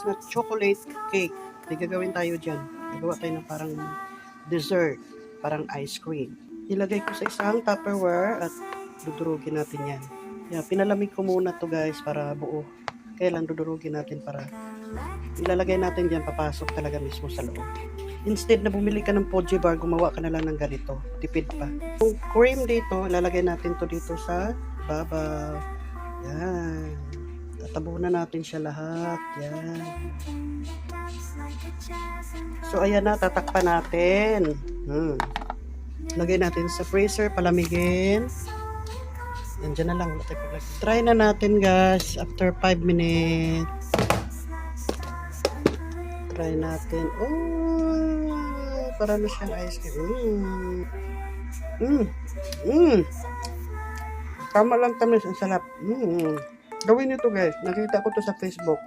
na chocolate cake. May gagawin tayo dyan. Gagawa tayo ng parang dessert, parang ice cream. Ilagay ko sa isang Tupperware at dudurugin natin yan. Yeah, pinalamig ko muna to guys para buo. Kaya lang dudurugin natin para ilalagay natin dyan, papasok talaga mismo sa loob. Instead na bumili ka ng Poji bar, gumawa ka na lang ng ganito. Tipid pa. Yung cream dito, ilalagay natin to dito sa babaw. Yan. Tatabunan natin siya lahat. Yan. So, ayan na, tatakpan natin. Lagay natin sa freezer, palamigin. Yan, dyan na lang. Try na natin guys, after 5 minutes. Try natin. Oh, para na siyang ice cream. Tama lang tamis, ang sarap. Gawin nyo to guys. Nakita ko to sa Facebook.